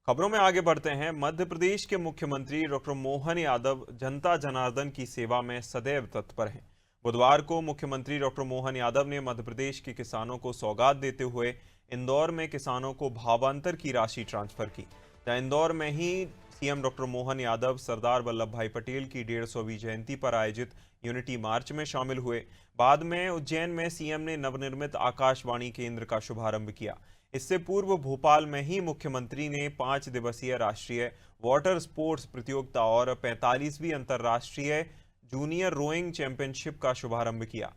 खबरों में आगे बढ़ते हैं। मध्य प्रदेश के मुख्यमंत्री डॉक्टर मोहन यादव जनता जनार्दन की सेवा में सदैव तत्पर हैं। बुधवार को मुख्यमंत्री डॉक्टर मोहन यादव ने मध्य प्रदेश के किसानों को सौगात देते हुए इंदौर में किसानों को भावांतर की राशि ट्रांसफर की। जहां इंदौर में ही सीएम डॉक्टर मोहन यादव सरदार वल्लभ भाई पटेल की 150वीं जयंती पर आयोजित यूनिटी मार्च में शामिल हुए। बाद में उज्जैन में सीएम ने नवनिर्मित आकाशवाणी केंद्र का शुभारंभ किया। इससे पूर्व भोपाल में ही मुख्यमंत्री ने 5 दिवसीय राष्ट्रीय वाटर स्पोर्ट्स प्रतियोगिता और 45वीं अंतर्राष्ट्रीय जूनियर रोइंग चैंपियनशिप का शुभारंभ किया।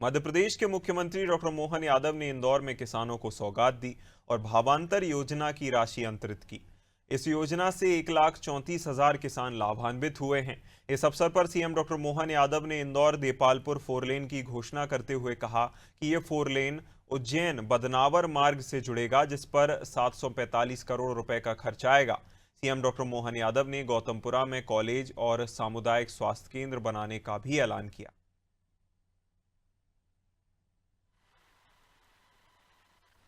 मध्य प्रदेश के मुख्यमंत्री डॉक्टर मोहन यादव ने इंदौर में किसानों को सौगात दी और भावांतर योजना की राशि अंतरित की। इस योजना से 1,34,000 किसान लाभान्वित हुए हैं। इस अवसर पर सीएम डॉक्टर मोहन यादव ने इंदौर देपालपुर फोरलेन की घोषणा करते हुए कहा कि यह फोरलेन उज्जैन बदनावर मार्ग से जुड़ेगा, जिस पर 745 करोड़ रुपए का खर्च आएगा। सीएम डॉक्टर मोहन यादव ने गौतमपुरा में कॉलेज और सामुदायिक स्वास्थ्य केंद्र बनाने का भी ऐलान किया।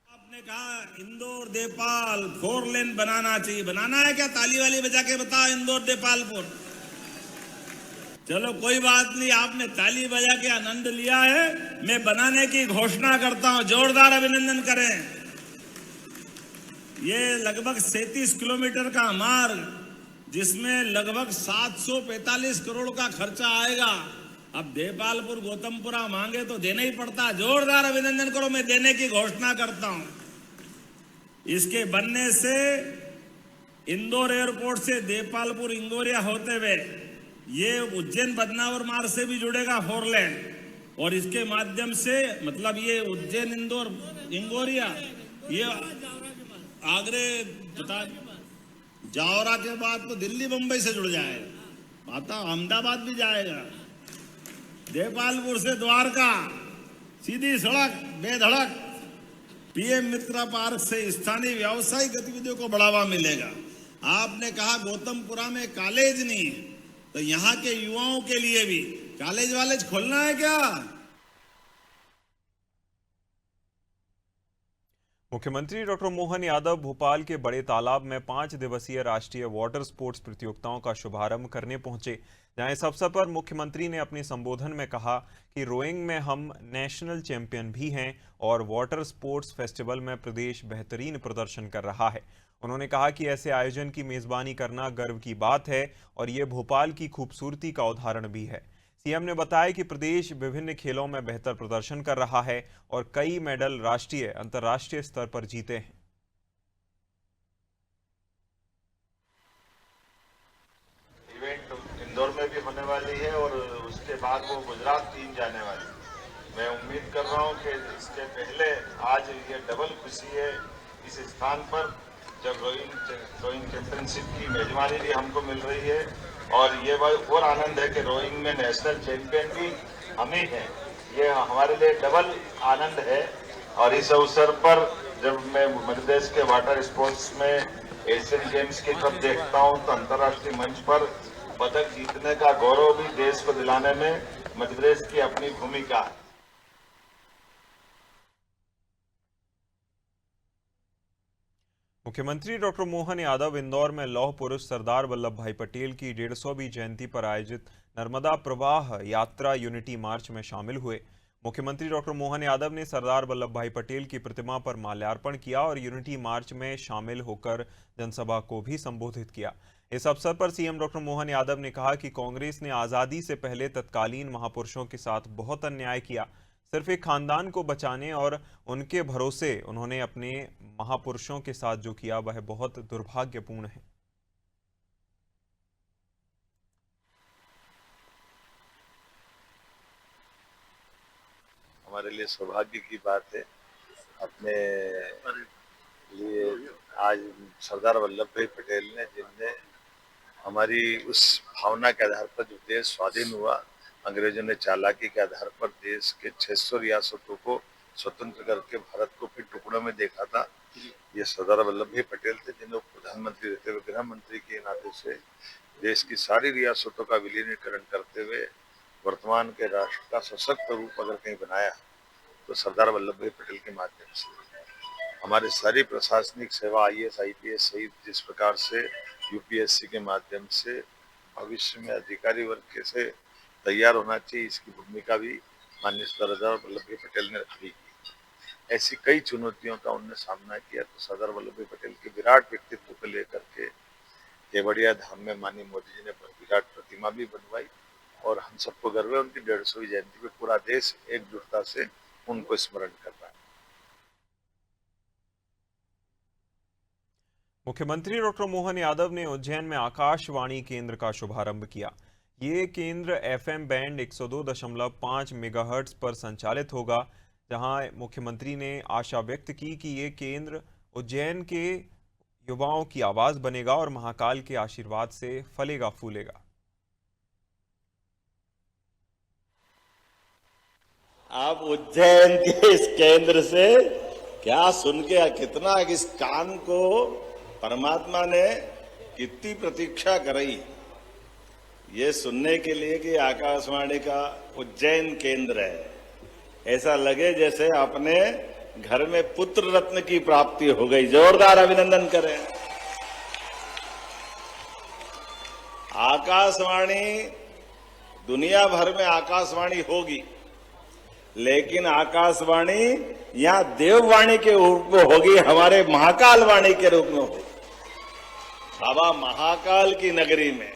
आपने कहा इंदौर देपाल 4 लेन बनाना चाहिए। बनाना है क्या? ताली वाली बजा के बताओ। इंदौर देपालपुर। चलो कोई बात नहीं, आपने ताली बजा के आनंद लिया है। मैं बनाने की घोषणा करता हूं। जोरदार अभिनंदन करें। ये लगभग 37 किलोमीटर का मार्ग, जिसमें लगभग 745 करोड़ का खर्चा आएगा। अब देपालपुर गौतमपुरा मांगे तो देना ही पड़ता। जोरदार अभिनंदन करो। मैं देने की घोषणा करता हूं। इसके बनने से इंदौर एयरपोर्ट से देपालपुर इंगोरिया होते हुए ये उज्जैन बदनावर मार्ग से भी जुड़ेगा 4 लेन, और इसके माध्यम से मतलब ये उज्जैन इंदौर इंगोरिया ये आगरे बता जावरा के बाद तो दिल्ली मुंबई से जुड़ जाएगा। माता अहमदाबाद भी जाएगा। देपालपुर से द्वारका सीधी सड़क बेधड़क। पीएम मित्रा पार्क से स्थानीय व्यावसायिक गतिविधियों को बढ़ावा मिलेगा। आपने कहा गौतमपुरा में कॉलेज नहीं, तो यहाँ के युवाओं के लिए भी कॉलेज खोलना है क्या? मुख्यमंत्री डॉक्टर मोहन यादव भोपाल के बड़े तालाब में 5 दिवसीय राष्ट्रीय वाटर स्पोर्ट्स प्रतियोगिताओं का शुभारंभ करने पहुंचे। जहां इस अवसर पर मुख्यमंत्री ने अपने संबोधन में कहा कि रोइंग में हम नेशनल चैंपियन भी हैं और वाटर स्पोर्ट्स फेस्टिवल में प्रदेश बेहतरीन प्रदर्शन कर रहा है। उन्होंने कहा कि ऐसे आयोजन की मेजबानी करना गर्व की बात है और ये भोपाल की खूबसूरती का उदाहरण भी है। सीएम ने बताया कि प्रदेश विभिन्न खेलों में बेहतर प्रदर्शन कर रहा है और कई मेडल राष्ट्रीय अंतर्राष्ट्रीय स्तर पर जीते हैं। इवेंट इंदौर में भी होने वाली है और उसके बाद वो गुजरात टीम जाने वाली है। मैं उम्मीद कर रहा हूँ कि इसके पहले आज ये डबल खुशी है इस स्थान पर, जब रोइंग चैंपियनशिप की मेजबानी भी हमको मिल रही है। और ये और आनंद है कि रोइंग में नेशनल चैंपियन भी हम ही हैं। ये हमारे लिए डबल आनंद है। और इस अवसर पर जब मैं मध्य प्रदेश के वाटर स्पोर्ट्स में एशियन गेम्स की तरफ देखता हूं, तो अंतर्राष्ट्रीय मंच पर पदक जीतने का गौरव भी देश को दिलाने में मध्य प्रदेश की अपनी भूमिका है। मुख्यमंत्री डॉक्टर मोहन यादव इंदौर में लौह पुरुष सरदार वल्लभ भाई पटेल की 150वीं जयंती पर आयोजित नर्मदा प्रवाह यात्रा यूनिटी मार्च में शामिल हुए। मुख्यमंत्री डॉक्टर मोहन यादव ने सरदार वल्लभ भाई पटेल की प्रतिमा पर माल्यार्पण किया और यूनिटी मार्च में शामिल होकर जनसभा को भी संबोधित किया। इस अवसर पर सीएम डॉक्टर मोहन यादव ने कहा कि कांग्रेस ने आज़ादी से पहले तत्कालीन महापुरुषों के साथ बहुत अन्याय किया। सिर्फ एक खानदान को बचाने और उनके भरोसे उन्होंने अपने महापुरुषों के साथ जो किया वह बहुत दुर्भाग्यपूर्ण है। हमारे लिए सौभाग्य की बात है। अपने लिए आज सरदार वल्लभ भाई पटेल ने, जिनने हमारी उस भावना के आधार पर जो देश स्वाधीन हुआ, अंग्रेजों ने चालाकी के आधार पर देश के 600 रियासतों को स्वतंत्र करके भारत को फिर टुकड़ों में देखा था। ये सरदार वल्लभ भाई पटेल थे, जिन्हें प्रधानमंत्री रहते हुए गृह मंत्री के नाते से देश की सारी रियासतों का विलीनीकरण करते हुए वर्तमान के राष्ट्र का सशक्त रूप अगर कहीं बनाया तो सरदार वल्लभ भाई पटेल के माध्यम से। हमारे सारी प्रशासनिक सेवा IAS IPS सहित जिस प्रकार से UPSC के माध्यम से भविष्य में अधिकारी वर्ग कैसे तैयार होना चाहिए, इसकी भूमिका भी माननीय सरदार वल्लभ भाई पटेल ने रखी। ऐसी कई चुनौतियों का उन्होंने सामना किया, तो सरदार वल्लभ भाई पटेल के विराट व्यक्तित्व को लेकर के केवड़िया धाम में माननीय मोदी जी ने विराट प्रतिमा भी बनवाई और हम सबको गर्व है उनकी 150वीं जयंती पे पूरा देश एकजुटता से उनको स्मरण कर रहा है। मुख्यमंत्री डॉक्टर मोहन यादव ने उज्जैन में आकाशवाणी केंद्र का शुभारंभ किया। ये केंद्र FM बैंड 102.5 मेगाहर्ट्ज पर संचालित होगा, जहां मुख्यमंत्री ने आशा व्यक्त की कि ये केंद्र उज्जैन के युवाओं की आवाज बनेगा और महाकाल के आशीर्वाद से फलेगा फूलेगा। आप उज्जैन के इस केंद्र से क्या सुन के कितना इस कान को परमात्मा ने कितनी प्रतीक्षा कराई ये सुनने के लिए कि आकाशवाणी का उज्जैन केंद्र है। ऐसा लगे जैसे अपने घर में पुत्र रत्न की प्राप्ति हो गई। जोरदार अभिनंदन करें। आकाशवाणी, दुनिया भर में आकाशवाणी होगी, लेकिन आकाशवाणी यहां देववाणी के रूप में होगी, हमारे महाकाल वाणी के रूप में होगी। बाबा महाकाल की नगरी में